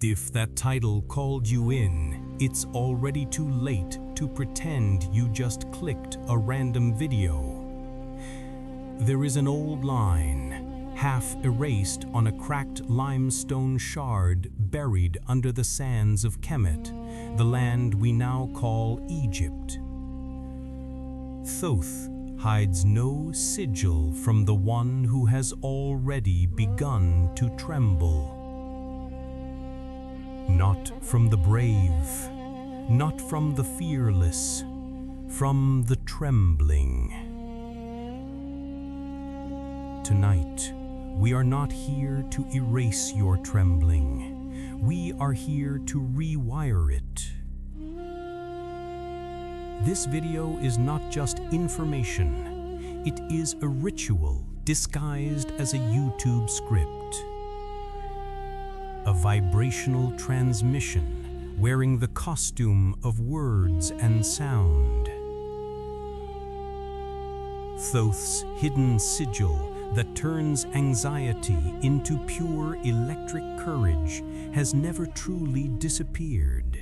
If that title called you in, it's already too late to pretend you just clicked a random video. There is an old line, half erased on a cracked limestone shard buried under the sands of Kemet, the land we now call Egypt. Thoth hides no sigil from the one who has already begun to tremble. Not from the brave, not from the fearless, from the trembling. Tonight, we are not here to erase your trembling. We are here to rewire it. This video is not just information. It is a ritual disguised as a YouTube script. A vibrational transmission wearing the costume of words and sound. Thoth's hidden sigil that turns anxiety into pure electric courage has never truly disappeared.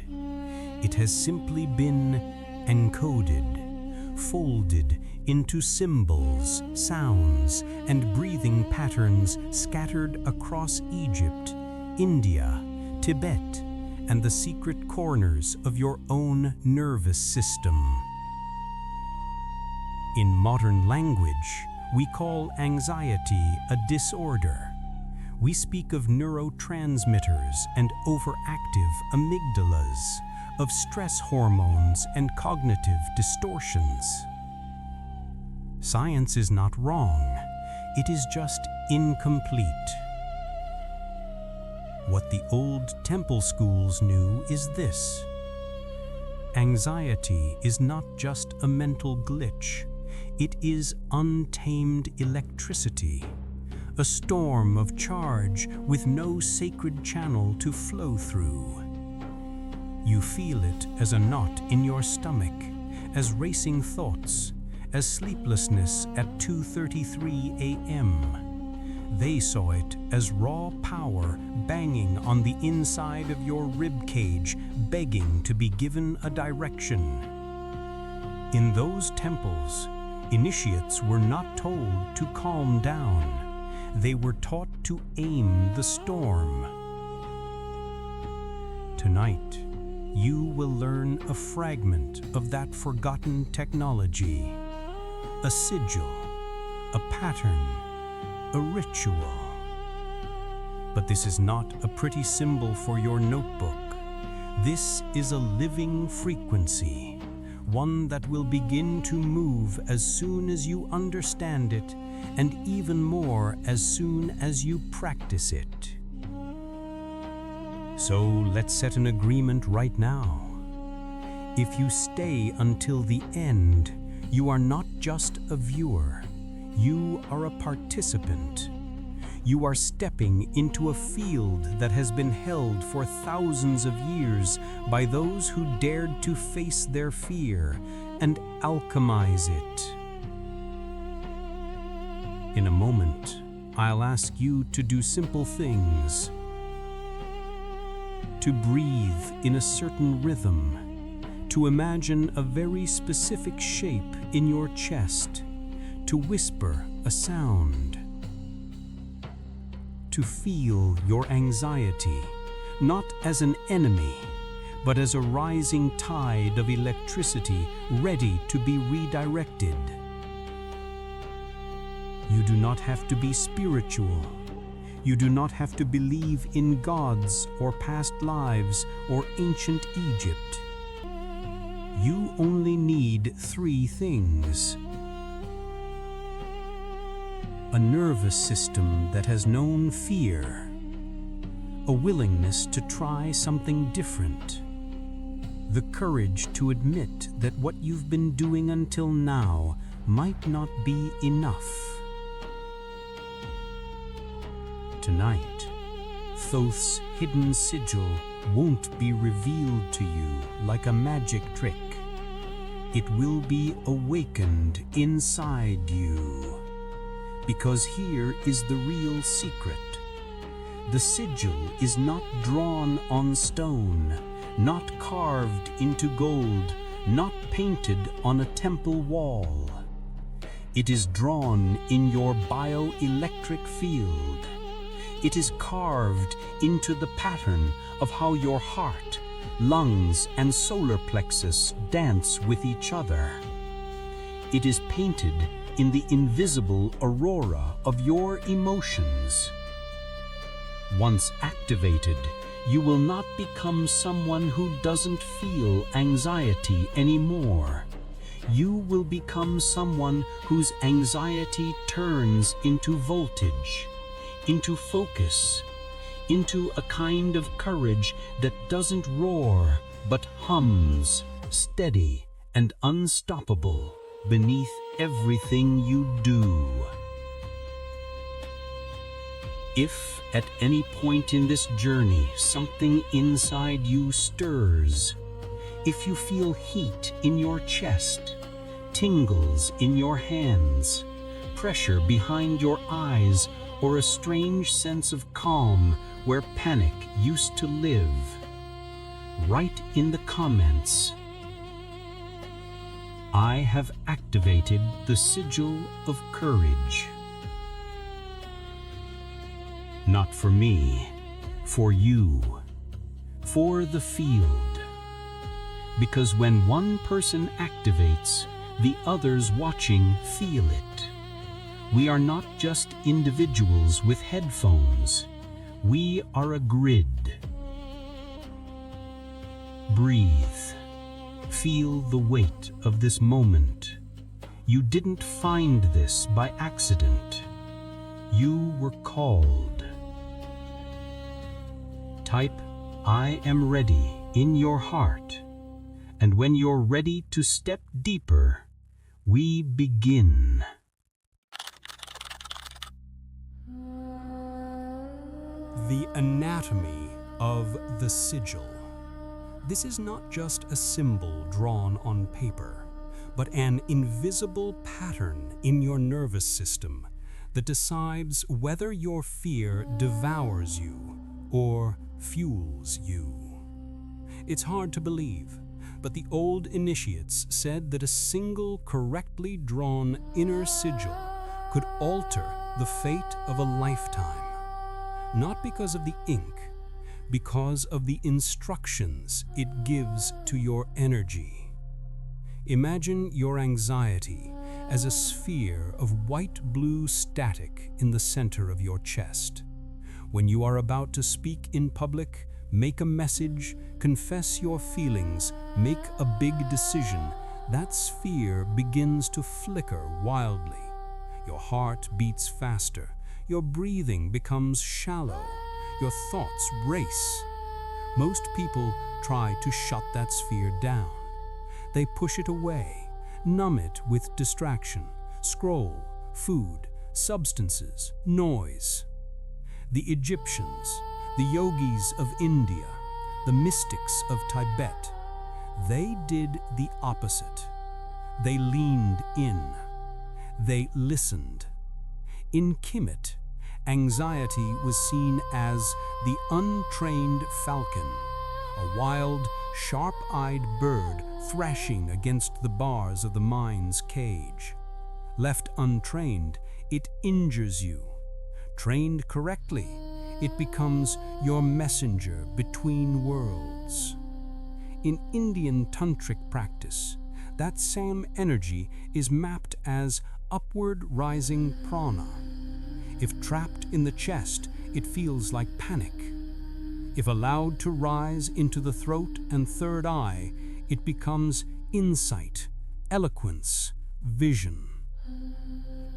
It has simply been encoded, folded into symbols, sounds, and breathing patterns scattered across Egypt, India, Tibet, and the secret corners of your own nervous system. In modern language, we call anxiety a disorder. We speak of neurotransmitters and overactive amygdalas, of stress hormones and cognitive distortions. Science is not wrong, it is just incomplete. What the old temple schools knew is this: anxiety is not just a mental glitch, it is untamed electricity, a storm of charge with no sacred channel to flow through. You feel it as a knot in your stomach, as racing thoughts, as sleeplessness at 2:33 a.m. They saw it as raw power banging on the inside of your rib cage, begging to be given a direction. In those temples, initiates were not told to calm down. They were taught to aim the storm. Tonight, you will learn a fragment of that forgotten technology, a sigil, a pattern, a ritual. But this is not a pretty symbol for your notebook. This is a living frequency, one that will begin to move as soon as you understand it, and even more as soon as you practice it. So let's set an agreement right now. If you stay until the end, you are not just a viewer, you are a participant. You are stepping into a field that has been held for thousands of years by those who dared to face their fear and alchemize it. In a moment, I'll ask you to do simple things. To breathe in a certain rhythm, to imagine a very specific shape in your chest, to whisper a sound, to feel your anxiety, not as an enemy, but as a rising tide of electricity ready to be redirected. You do not have to be spiritual. You do not have to believe in gods or past lives or ancient Egypt. You only need 3 things. A nervous system that has known fear, a willingness to try something different, the courage to admit that what you've been doing until now might not be enough. Tonight, Thoth's hidden sigil won't be revealed to you like a magic trick. It will be awakened inside you. Because here is the real secret. The sigil is not drawn on stone, not carved into gold, not painted on a temple wall. It is drawn in your bioelectric field. It is carved into the pattern of how your heart, lungs, and solar plexus dance with each other. It is painted in the invisible aurora of your emotions. Once activated, you will not become someone who doesn't feel anxiety anymore. You will become someone whose anxiety turns into voltage, into focus, into a kind of courage that doesn't roar but hums, steady and unstoppable beneath everything you do. If at any point in this journey something inside you stirs, if you feel heat in your chest, tingles in your hands, pressure behind your eyes, or a strange sense of calm where panic used to live, write in the comments, "I have activated the sigil of courage." Not for me, for you, for the field. Because when one person activates, the others watching feel it. We are not just individuals with headphones. We are a grid. Breathe. Feel the weight of this moment. You didn't find this by accident. You were called. Type "I am ready" in your heart, and when you're ready to step deeper, we begin. The anatomy of the sigil. This is not just a symbol drawn on paper, but an invisible pattern in your nervous system that decides whether your fear devours you or fuels you. It's hard to believe, but the old initiates said that a single correctly drawn inner sigil could alter the fate of a lifetime. Not because of the ink, because of the instructions it gives to your energy. Imagine your anxiety as a sphere of white-blue static in the center of your chest. When you are about to speak in public, make a message, confess your feelings, make a big decision, that sphere begins to flicker wildly. Your heart beats faster, your breathing becomes shallow, your thoughts race. Most people try to shut that sphere down. They push it away, numb it with distraction, scroll, food, substances, noise. The Egyptians, the yogis of India, the mystics of Tibet, they did the opposite. They leaned in. They listened. In Kemet, anxiety was seen as the untrained falcon, a wild, sharp-eyed bird thrashing against the bars of the mind's cage. Left untrained, it injures you. Trained correctly, it becomes your messenger between worlds. In Indian tantric practice, that same energy is mapped as upward rising prana. If trapped in the chest, it feels like panic. If allowed to rise into the throat and third eye, it becomes insight, eloquence, vision.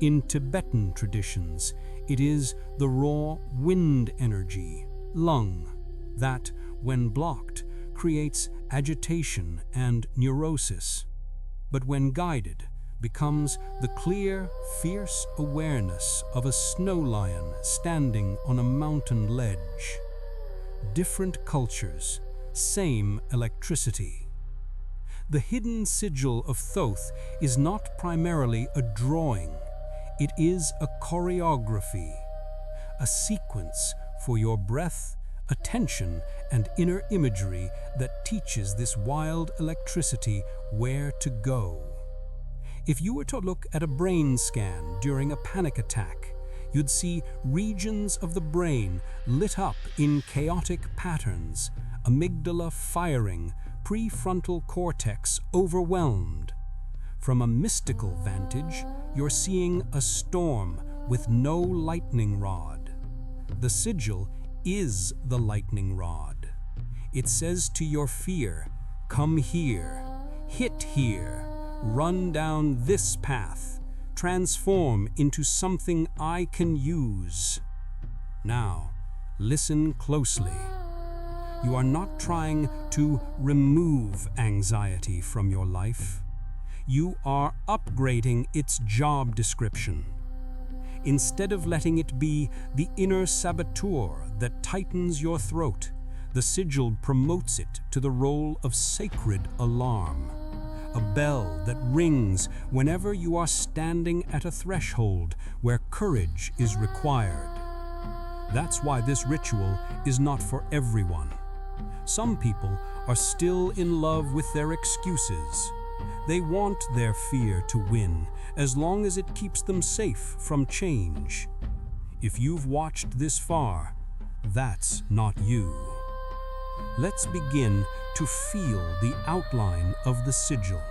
In Tibetan traditions, it is the raw wind energy, lung, that, when blocked, creates agitation and neurosis, but when guided, becomes the clear, fierce awareness of a snow lion standing on a mountain ledge. Different cultures, same electricity. The hidden sigil of Thoth is not primarily a drawing. It is a choreography, a sequence for your breath, attention, and inner imagery that teaches this wild electricity where to go. If you were to look at a brain scan during a panic attack, you'd see regions of the brain lit up in chaotic patterns, amygdala firing, prefrontal cortex overwhelmed. From a mystical vantage, you're seeing a storm with no lightning rod. The sigil is the lightning rod. It says to your fear, come here, hit here, run down this path, transform into something I can use. Now, listen closely. You are not trying to remove anxiety from your life. You are upgrading its job description. Instead of letting it be the inner saboteur that tightens your throat, the sigil promotes it to the role of sacred alarm, a bell that rings whenever you are standing at a threshold where courage is required. That's why this ritual is not for everyone. Some people are still in love with their excuses. They want their fear to win as long as it keeps them safe from change. If you've watched this far, that's not you. Let's begin to feel the outline of the sigil.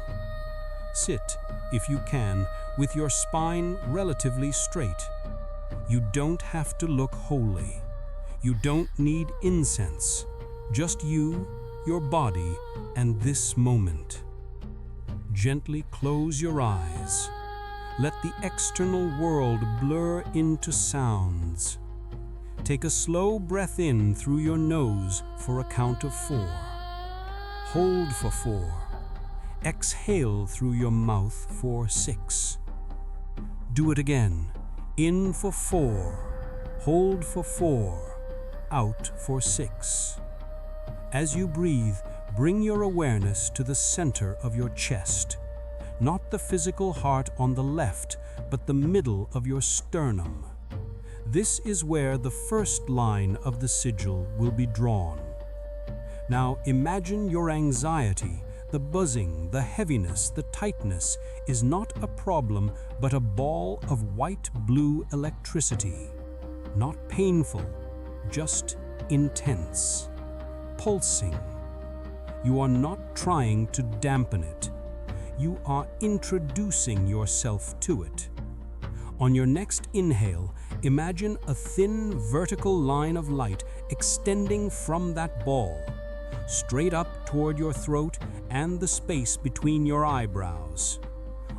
Sit, if you can, with your spine relatively straight. You don't have to look holy. You don't need incense. Just you, your body, and this moment. Gently close your eyes. Let the external world blur into sounds. Take a slow breath in through your nose for a count of 4. Hold for 4. Exhale through your mouth for 6. Do it again. In for 4. Hold for 4. Out for 6. As you breathe, bring your awareness to the center of your chest. Not the physical heart on the left, but the middle of your sternum. This is where the first line of the sigil will be drawn. Now imagine your anxiety, the buzzing, the heaviness, the tightness is not a problem, but a ball of white-blue electricity. Not painful, just intense, pulsing. You are not trying to dampen it. You are introducing yourself to it. On your next inhale, imagine a thin vertical line of light extending from that ball, straight up toward your throat and the space between your eyebrows.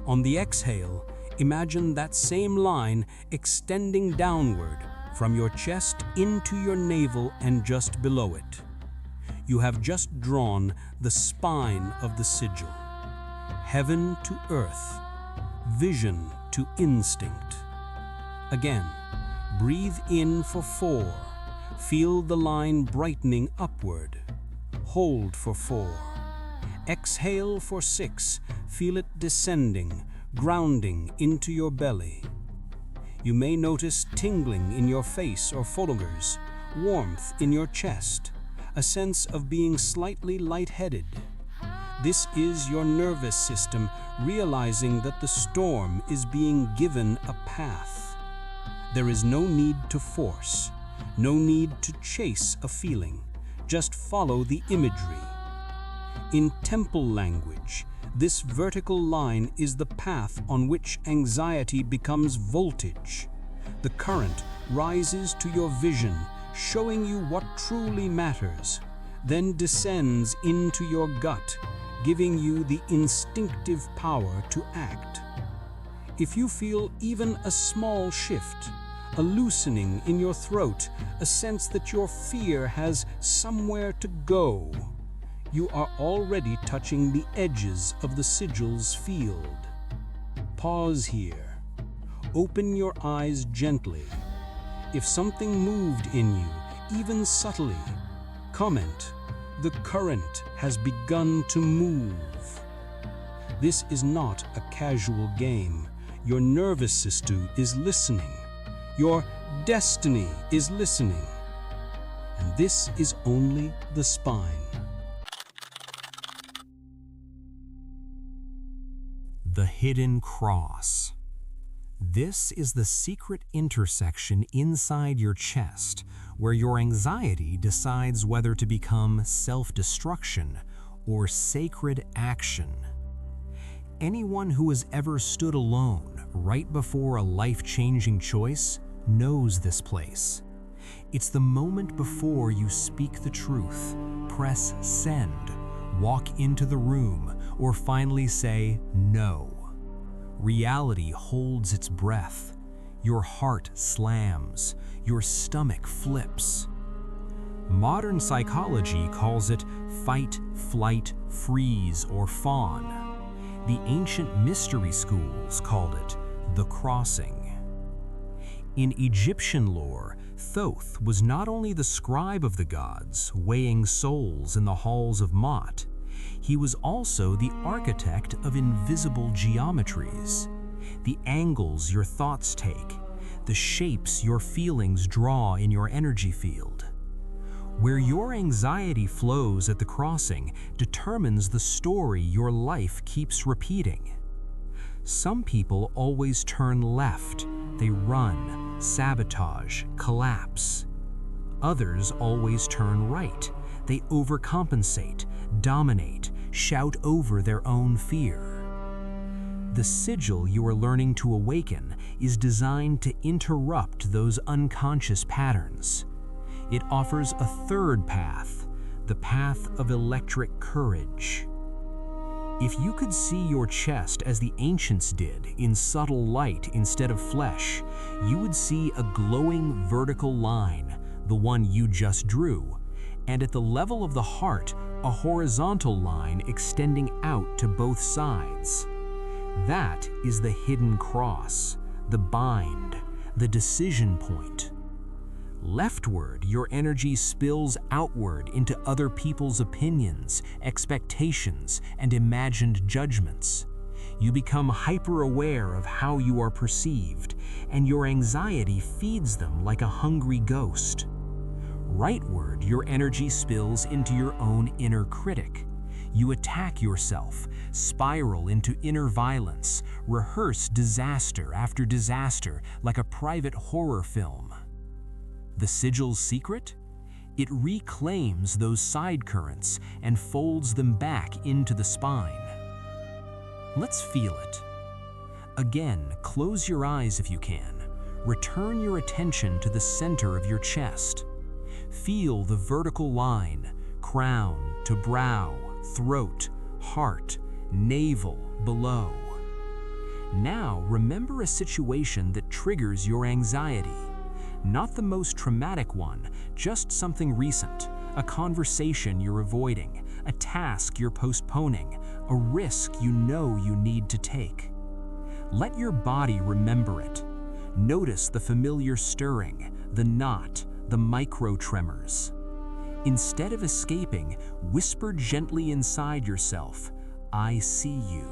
On the exhale, imagine that same line extending downward from your chest into your navel and just below it. You have just drawn the spine of the sigil. Heaven to earth, vision to instinct. Again, breathe in for 4. Feel the line brightening upward. Hold for 4. Exhale for 6. Feel it descending, grounding into your belly. You may notice tingling in your face or fingers, warmth in your chest, a sense of being slightly lightheaded. This is your nervous system realizing that the storm is being given a path. There is no need to force, no need to chase a feeling. Just follow the imagery. In temple language, this vertical line is the path on which anxiety becomes voltage. The current rises to your vision, showing you what truly matters, then descends into your gut, giving you the instinctive power to act. If you feel even a small shift, a loosening in your throat, a sense that your fear has somewhere to go, you are already touching the edges of the sigil's field. Pause here. Open your eyes gently. If something moved in you, even subtly, comment. The current has begun to move. This is not a casual game. Your nervous system is listening. Your destiny is listening. This is only the spine. The hidden cross. This is the secret intersection inside your chest where your anxiety decides whether to become self-destruction or sacred action. Anyone who has ever stood alone right before a life-changing choice knows this place. It's the moment before you speak the truth, press send, walk into the room, or finally say no. Reality holds its breath. Your heart slams. Your stomach flips. Modern psychology calls it fight, flight, freeze, or fawn. The ancient mystery schools called it the crossing. In Egyptian lore, Thoth was not only the scribe of the gods, weighing souls in the halls of Mot, he was also the architect of invisible geometries, the angles your thoughts take, the shapes your feelings draw in your energy field. Where your anxiety flows at the crossing determines the story your life keeps repeating. Some people always turn left. They run, sabotage, collapse. Others always turn right. They overcompensate, dominate, shout over their own fear. The sigil you are learning to awaken is designed to interrupt those unconscious patterns. It offers a third path, the path of electric courage. If you could see your chest as the ancients did, in subtle light instead of flesh, you would see a glowing vertical line, the one you just drew, and at the level of the heart, a horizontal line extending out to both sides. That is the hidden cross, the bind, the decision point. Leftward, your energy spills outward into other people's opinions, expectations, and imagined judgments. You become hyper-aware of how you are perceived, and your anxiety feeds them like a hungry ghost. Rightward, your energy spills into your own inner critic. You attack yourself, spiral into inner violence, rehearse disaster after disaster like a private horror film. The sigil's secret? It reclaims those side currents and folds them back into the spine. Let's feel it. Again, close your eyes if you can. Return your attention to the center of your chest. Feel the vertical line, crown to brow, throat, heart, navel, below. Now remember a situation that triggers your anxiety. Not the most traumatic one, just something recent, a conversation you're avoiding, a task you're postponing, a risk you know you need to take. Let your body remember it. Notice the familiar stirring, the knot, the micro tremors. Instead of escaping, whisper gently inside yourself, "I see you."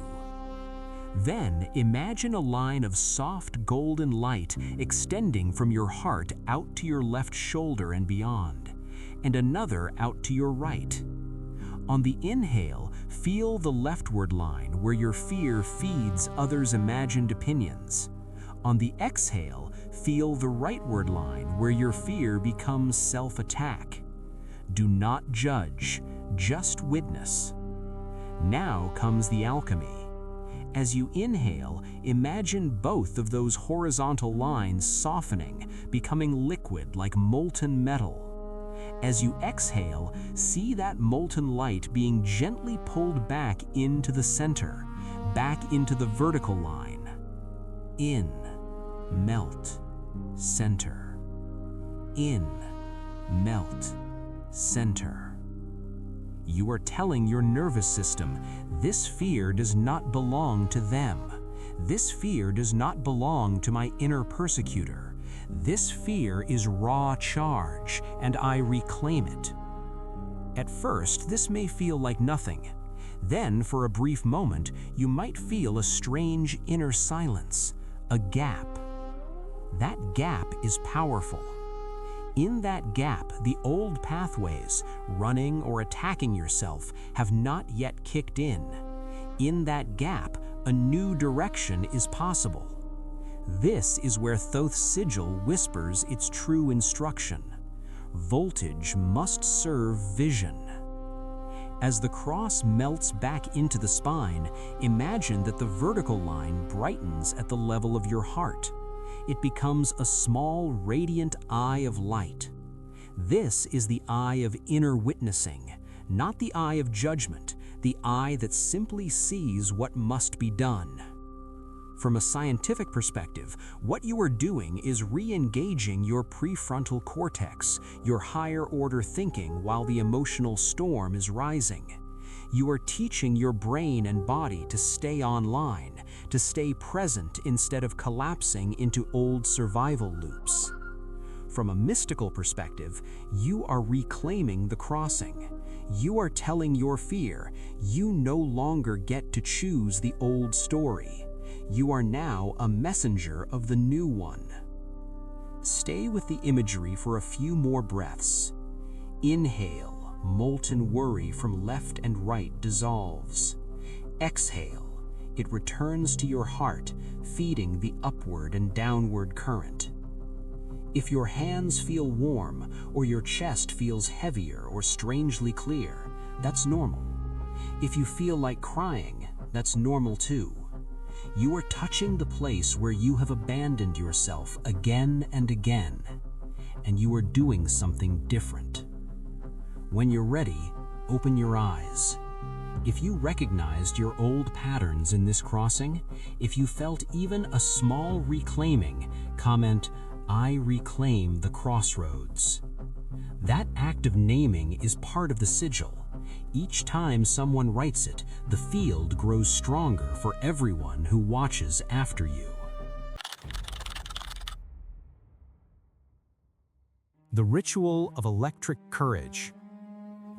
Then imagine a line of soft golden light extending from your heart out to your left shoulder and beyond, and another out to your right. On the inhale, feel the leftward line where your fear feeds others' imagined opinions. On the exhale, feel the rightward line where your fear becomes self-attack. Do not judge, just witness. Now comes the alchemy. As you inhale, imagine both of those horizontal lines softening, becoming liquid like molten metal. As you exhale, see that molten light being gently pulled back into the center, back into the vertical line. In, melt, center. In, melt, center. You are telling your nervous system, this fear does not belong to them. This fear does not belong to my inner persecutor. This fear is raw charge, and I reclaim it. At first, this may feel like nothing. Then, for a brief moment, you might feel a strange inner silence, a gap. That gap is powerful. In that gap, the old pathways, running or attacking yourself, have not yet kicked in. In that gap, a new direction is possible. This is where Thoth's sigil whispers its true instruction. Voltage must serve vision. As the cross melts back into the spine, imagine that the vertical line brightens at the level of your heart. It becomes a small, radiant eye of light. This is the eye of inner witnessing, not the eye of judgment, the eye that simply sees what must be done. From a scientific perspective, what you are doing is re-engaging your prefrontal cortex, your higher-order thinking while the emotional storm is rising. You are teaching your brain and body to stay online, to stay present instead of collapsing into old survival loops. From a mystical perspective, you are reclaiming the crossing. You are telling your fear, you no longer get to choose the old story. You are now a messenger of the new one. Stay with the imagery for a few more breaths. Inhale, molten worry from left and right dissolves. Exhale, it returns to your heart, feeding the upward and downward current. If your hands feel warm or your chest feels heavier or strangely clear, that's normal. If you feel like crying, that's normal too. You are touching the place where you have abandoned yourself again and again, and you are doing something different. When you're ready, open your eyes. If you recognized your old patterns in this crossing, if you felt even a small reclaiming, comment, "I reclaim the crossroads." That act of naming is part of the sigil. Each time someone writes it, the field grows stronger for everyone who watches after you. The ritual of electric courage.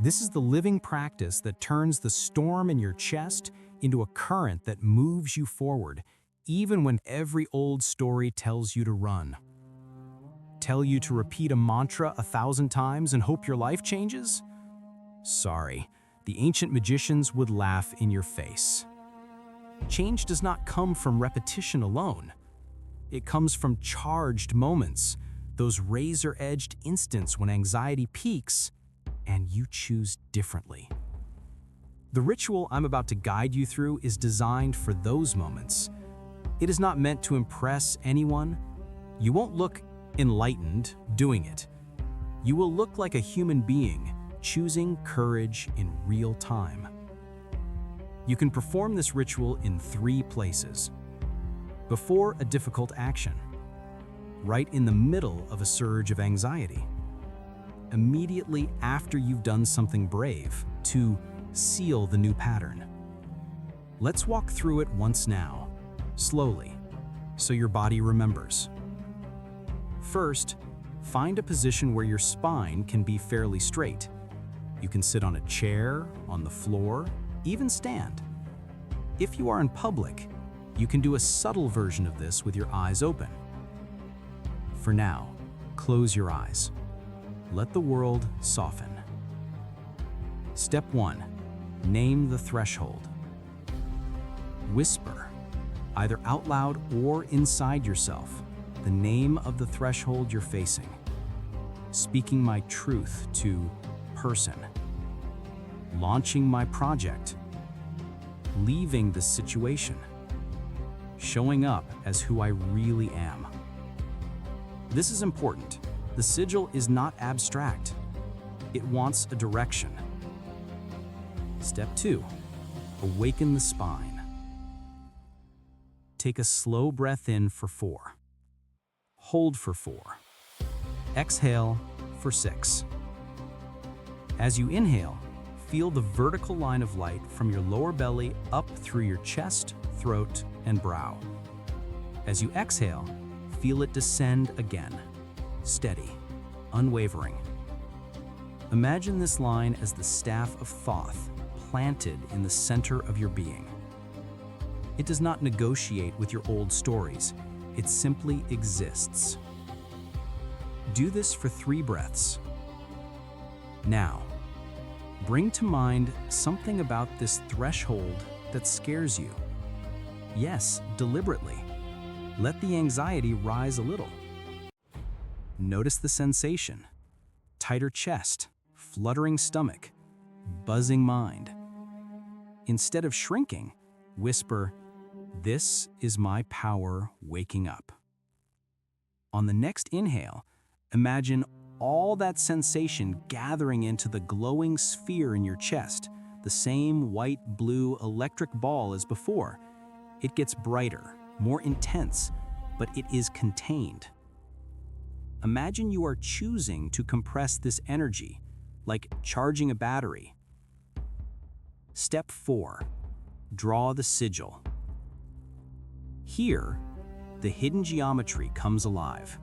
This is the living practice that turns the storm in your chest into a current that moves you forward, even when every old story tells you to run. Tell you to repeat a mantra 1,000 times and hope your life changes? Sorry, the ancient magicians would laugh in your face. Change does not come from repetition alone. It comes from charged moments, those razor-edged instants when anxiety peaks and you choose differently. The ritual I'm about to guide you through is designed for those moments. It is not meant to impress anyone. You won't look enlightened doing it. You will look like a human being choosing courage in real time. You can perform this ritual in 3 places. Before a difficult action, right in the middle of a surge of anxiety, immediately after you've done something brave to seal the new pattern. Let's walk through it once now, slowly, so your body remembers. First, find a position where your spine can be fairly straight. You can sit on a chair, on the floor, even stand. If you are in public, you can do a subtle version of this with your eyes open. For now, close your eyes. Let the world soften. Step 1. Name the threshold. Whisper, either out loud or inside yourself, the name of the threshold you're facing. Speaking my truth to person. Launching my project. Leaving the situation. Showing up as who I really am. This is important. The sigil is not abstract. It wants a direction. Step 2. Awaken the spine. Take a slow breath in for 4. Hold for 4. Exhale for 6. As you inhale, feel the vertical line of light from your lower belly up through your chest, throat, and brow. As you exhale, feel it descend again, steady, unwavering. Imagine this line as the staff of Thoth, planted in the center of your being. It does not negotiate with your old stories. It simply exists. Do this for 3 breaths. Now, bring to mind something about this threshold that scares you. Yes, deliberately. Let the anxiety rise a little. Notice the sensation. Tighter chest, fluttering stomach, buzzing mind. Instead of shrinking, whisper, "This is my power waking up." On the next inhale, imagine all that sensation gathering into the glowing sphere in your chest, the same white-blue electric ball as before. It gets brighter, more intense, but it is contained. Imagine you are choosing to compress this energy, like charging a battery. Step 4. Draw the sigil. Here, the hidden geometry comes alive.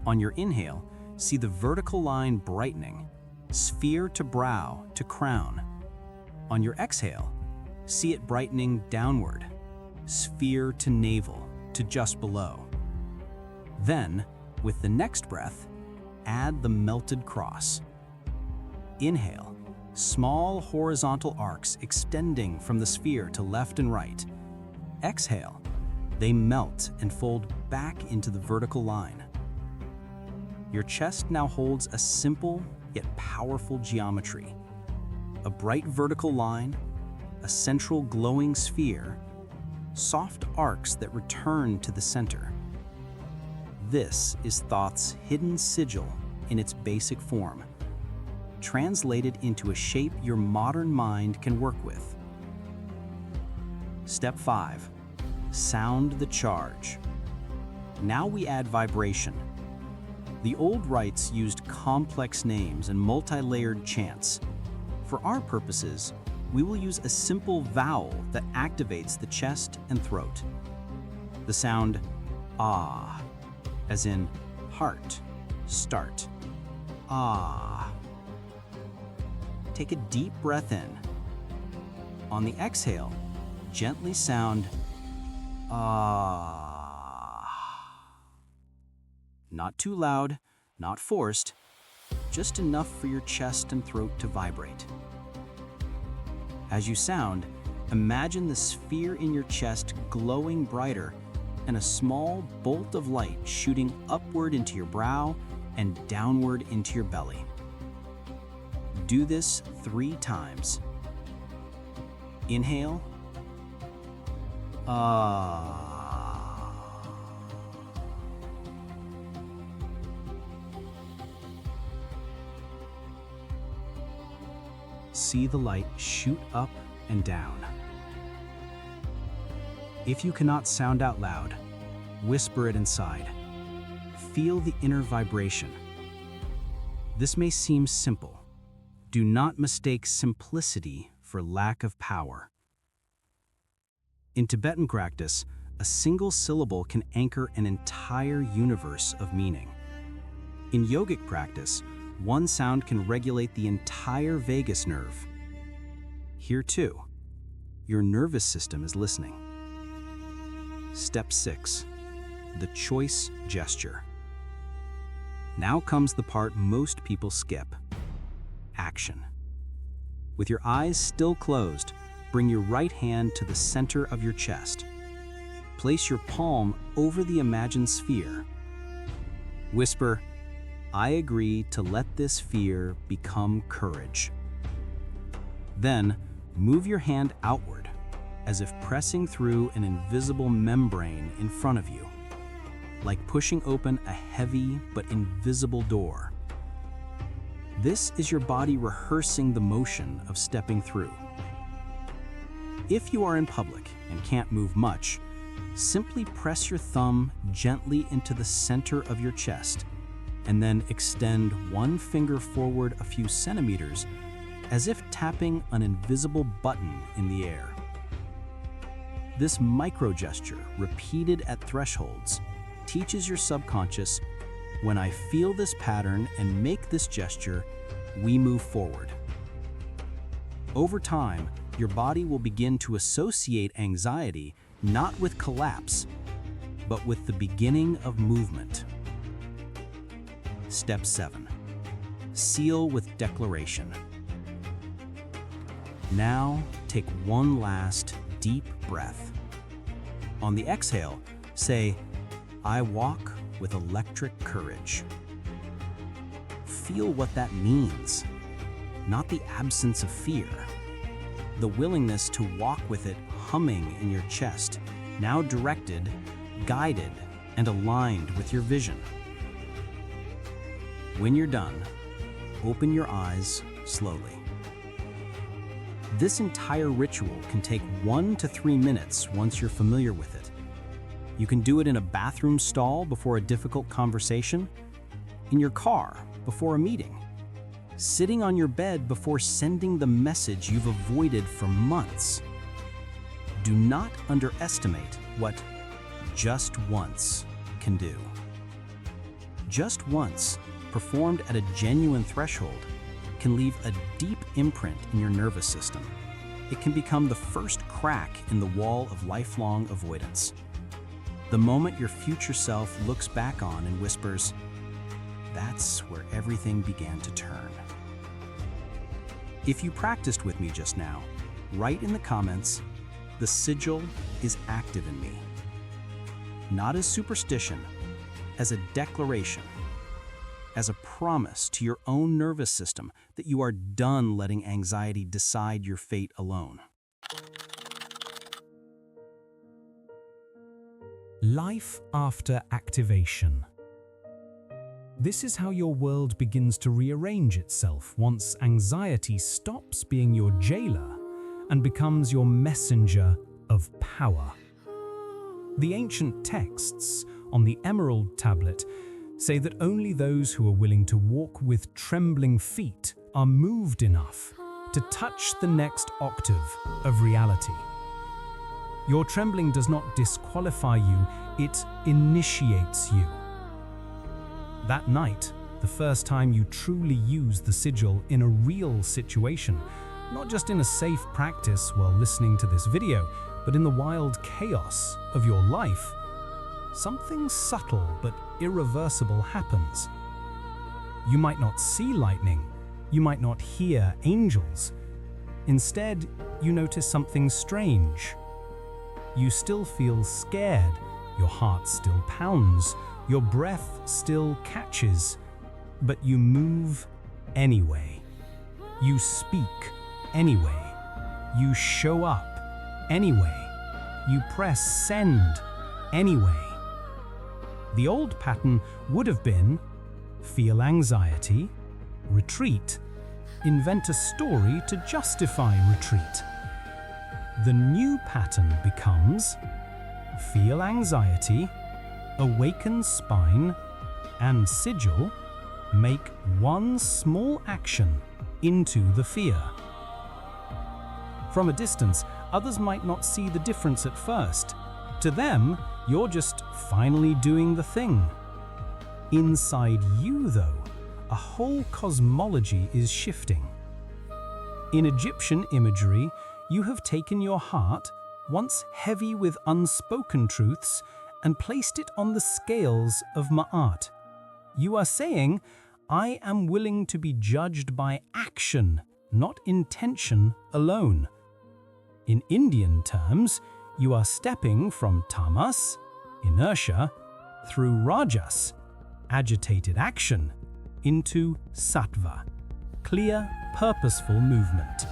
On your inhale, see the vertical line brightening, sphere to brow to crown. On your exhale, see it brightening downward, sphere to navel to just below. Then, with the next breath, add the melted cross. Inhale, small horizontal arcs extending from the sphere to left and right. Exhale, they melt and fold back into the vertical line. Your chest now holds a simple yet powerful geometry. A bright vertical line, a central glowing sphere, soft arcs that return to the center. This is Thoth's hidden sigil in its basic form, translated into a shape your modern mind can work with. Step 5. Sound the charge. Now we add vibration. The old rites used complex names and multi-layered chants. For our purposes, we will use a simple vowel that activates the chest and throat. The sound ah, as in heart, start, ah. Take a deep breath in. On the exhale, gently sound ah. Not too loud, not forced, just enough for your chest and throat to vibrate. As you sound, imagine the sphere in your chest glowing brighter and a small bolt of light shooting upward into your brow and downward into your belly. Do this 3 times. Inhale. Ah. See the light shoot up and down. If you cannot sound out loud, whisper it inside. Feel the inner vibration. This may seem simple. Do not mistake simplicity for lack of power. In Tibetan practice, a single syllable can anchor an entire universe of meaning. In yogic practice, one sound can regulate the entire vagus nerve. Here too, your nervous system is listening. Step 6. The choice gesture. Now comes the part most people skip. Action. With your eyes still closed, bring your right hand to the center of your chest. Place your palm over the imagined sphere. Whisper, "I agree to let this fear become courage." Then, move your hand outward, as if pressing through an invisible membrane in front of you, like pushing open a heavy but invisible door. This is your body rehearsing the motion of stepping through. If you are in public and can't move much, simply press your thumb gently into the center of your chest, and then extend one finger forward a few centimeters as if tapping an invisible button in the air. This micro gesture, repeated at thresholds, teaches your subconscious, when I feel this pattern and make this gesture, we move forward. Over time, your body will begin to associate anxiety not with collapse, but with the beginning of movement. Step 7. Seal with declaration. Now, take one last deep breath. On the exhale, say, "I walk with electric courage." Feel what that means. Not the absence of fear. The willingness to walk with it humming in your chest, now directed, guided, and aligned with your vision. When you're done, open your eyes slowly. This entire ritual can take 1 to 3 minutes once you're familiar with it. You can do it in a bathroom stall before a difficult conversation, in your car before a meeting, sitting on your bed before sending the message you've avoided for months. Do not underestimate what just once can do. Just once, performed at a genuine threshold, can leave a deep imprint in your nervous system. It can become the first crack in the wall of lifelong avoidance. The moment your future self looks back on and whispers, "That's where everything began to turn." If you practiced with me just now, write in the comments, "The sigil is active in me." Not as superstition, as a declaration, as a promise to your own nervous system that you are done letting anxiety decide your fate alone. Life after activation. This is how your world begins to rearrange itself once anxiety stops being your jailer and becomes your messenger of power. The ancient texts on the emerald tablet say that only those who are willing to walk with trembling feet are moved enough to touch the next octave of reality. Your trembling does not disqualify you, it initiates you. That night, the first time you truly use the sigil in a real situation, not just in a safe practice while listening to this video, but in the wild chaos of your life, something subtle but irreversible happens. You might not see lightning, you might not hear angels. Instead, you notice something strange. You still feel scared, your heart still pounds, your breath still catches, but you move anyway. You speak anyway. You show up anyway. You press send anyway. The old pattern would have been feel anxiety, retreat, invent a story to justify retreat. The new pattern becomes feel anxiety, awaken spine, and sigil, make one small action into the fear. From a distance, others might not see the difference at first. To them, you're just finally doing the thing. Inside you, though, a whole cosmology is shifting. In Egyptian imagery, you have taken your heart, once heavy with unspoken truths, and placed it on the scales of Ma'at. You are saying, "I am willing to be judged by action, not intention alone." In Indian terms, you are stepping from tamas, inertia, through rajas, agitated action, into sattva, clear, purposeful movement.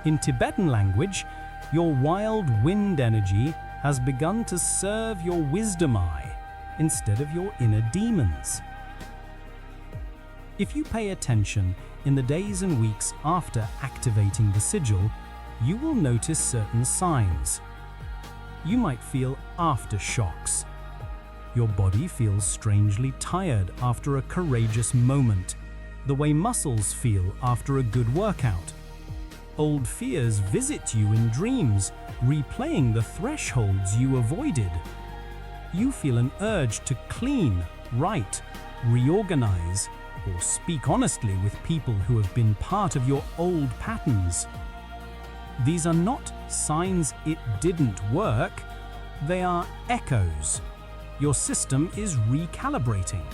In Tibetan language, your wild wind energy has begun to serve your wisdom eye instead of your inner demons. If you pay attention in the days and weeks after activating the sigil, you will notice certain signs. You might feel aftershocks. Your body feels strangely tired after a courageous moment, the way muscles feel after a good workout. Old fears visit you in dreams, replaying the thresholds you avoided. You feel an urge to clean, write, reorganize, or speak honestly with people who have been part of your old patterns. These are not signs it didn't work, they are echoes. Your system is recalibrating.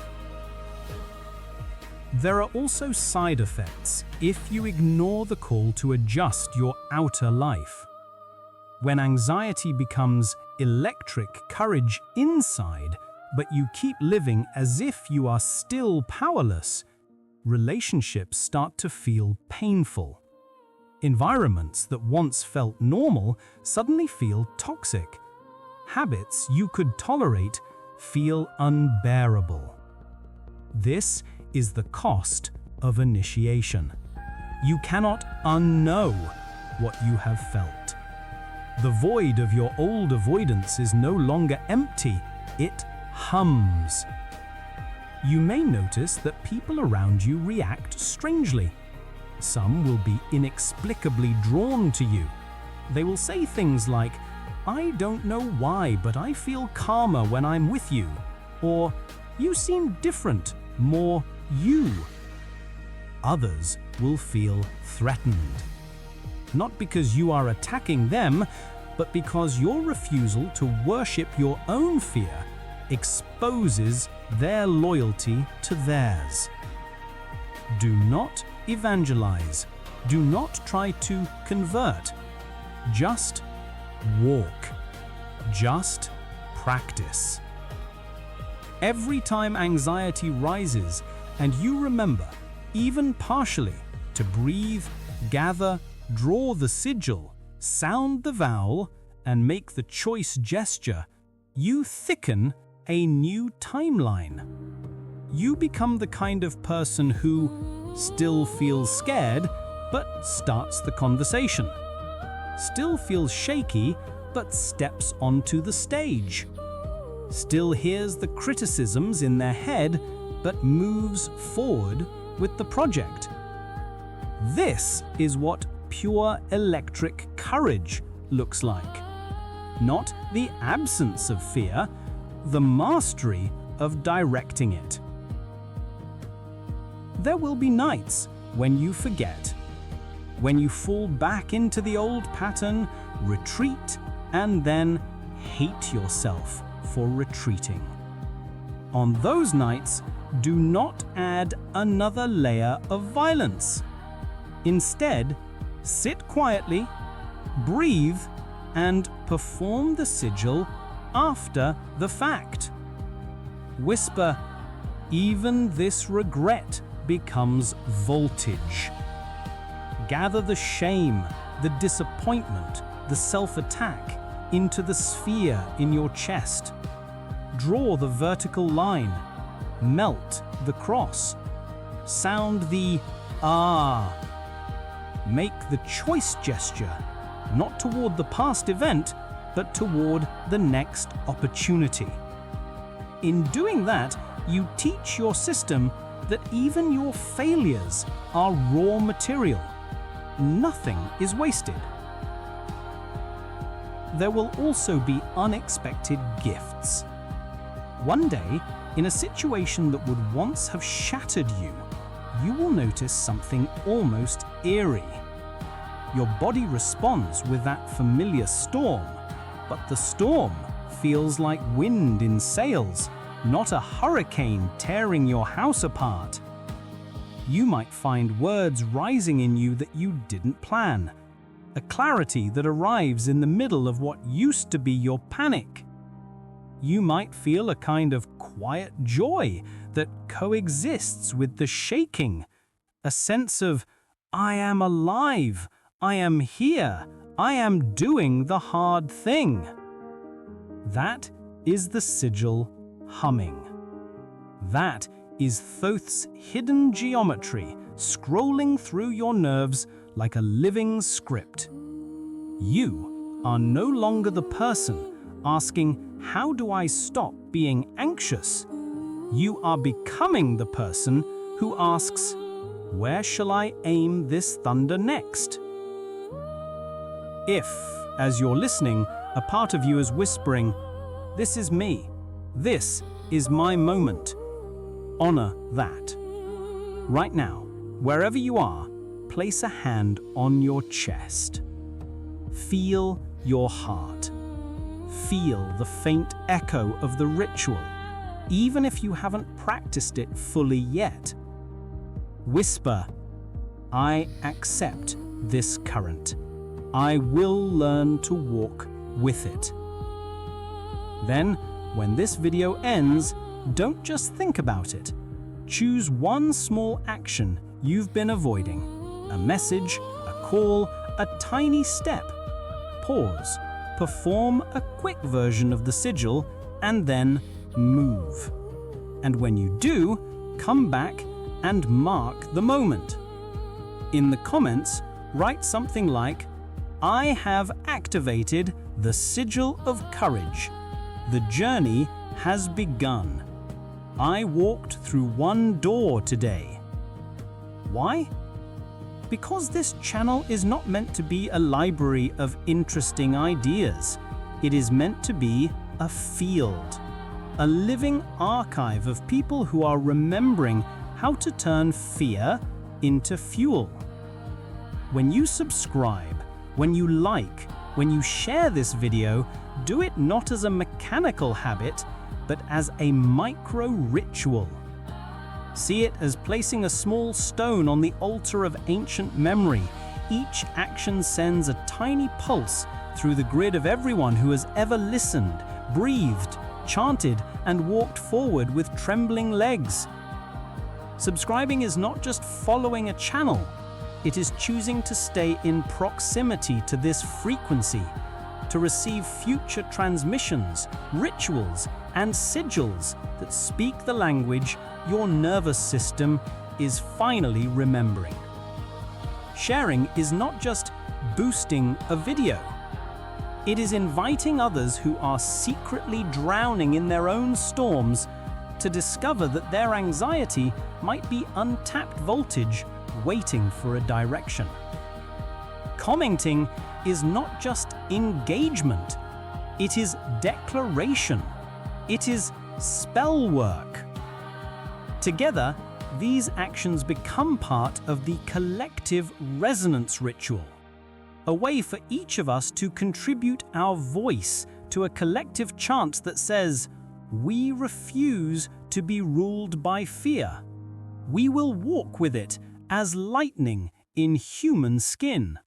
There are also side effects if you ignore the call to adjust your outer life. When anxiety becomes electric courage inside, but you keep living as if you are still powerless, relationships start to feel painful. Environments that once felt normal suddenly feel toxic. Habits you could tolerate feel unbearable. This is the cost of initiation. You cannot unknow what you have felt. The void of your old avoidance is no longer empty, it hums. You may notice that people around you react strangely. Some will be inexplicably drawn to you. They will say things like, "I don't know why, but I feel calmer when I'm with you," or "You seem different, more you." Others will feel threatened. Not because you are attacking them, but because your refusal to worship your own fear exposes their loyalty to theirs. Do not evangelize. Do not try to convert. Just walk. Just practice. Every time anxiety rises and you remember, even partially, to breathe, gather, draw the sigil, sound the vowel, and make the choice gesture, you thicken a new timeline. You become the kind of person who still feels scared, but starts the conversation. Still feels shaky, but steps onto the stage. Still hears the criticisms in their head, but moves forward with the project. This is what pure electric courage looks like. Not the absence of fear, the mastery of directing it. There will be nights when you forget, when you fall back into the old pattern, retreat, and then hate yourself for retreating. On those nights, do not add another layer of violence. Instead, sit quietly, breathe, and perform the sigil after the fact. Whisper, "Even this regret becomes voltage." Gather the shame, the disappointment, the self-attack into the sphere in your chest. Draw the vertical line. Melt the cross. Sound the ah. Make the choice gesture, not toward the past event, but toward the next opportunity. In doing that, you teach your system that even your failures are raw material. Nothing is wasted. There will also be unexpected gifts. One day, in a situation that would once have shattered you, you will notice something almost eerie. Your body responds with that familiar storm, but the storm feels like wind in sails, not a hurricane tearing your house apart. You might find words rising in you that you didn't plan, a clarity that arrives in the middle of what used to be your panic. You might feel a kind of quiet joy that coexists with the shaking, a sense of, "I am alive, I am here, I am doing the hard thing." That is the sigil humming. That is Thoth's hidden geometry scrolling through your nerves like a living script. You are no longer the person asking, "How do I stop being anxious?" You are becoming the person who asks, "Where shall I aim this thunder next?" If, as you're listening, a part of you is whispering, "This is me. This is my moment," honor that. Right now, wherever you are, place a hand on your chest. Feel your heart. Feel the faint echo of the ritual, even if you haven't practiced it fully yet. Whisper, "I accept this current. I will learn to walk with it." Then, when this video ends, don't just think about it. Choose one small action you've been avoiding. A message, a call, a tiny step. Pause, perform a quick version of the sigil, and then move. And when you do, come back and mark the moment. In the comments, write something like, "I have activated the sigil of courage. The journey has begun. I walked through one door today." Why? Because this channel is not meant to be a library of interesting ideas. It is meant to be a field, a living archive of people who are remembering how to turn fear into fuel. When you subscribe, when you like, when you share this video, do it not as a mechanical habit, but as a micro-ritual. See it as placing a small stone on the altar of ancient memory. Each action sends a tiny pulse through the grid of everyone who has ever listened, breathed, chanted, and walked forward with trembling legs. Subscribing is not just following a channel, it is choosing to stay in proximity to this frequency, to receive future transmissions, rituals, and sigils that speak the language your nervous system is finally remembering. Sharing is not just boosting a video. It is inviting others who are secretly drowning in their own storms to discover that their anxiety might be untapped voltage waiting for a direction. Commenting is not just engagement, it is declaration. It is spell work. Together, these actions become part of the collective resonance ritual, a way for each of us to contribute our voice to a collective chant that says, "We refuse to be ruled by fear. We will walk with it as lightning in human skin."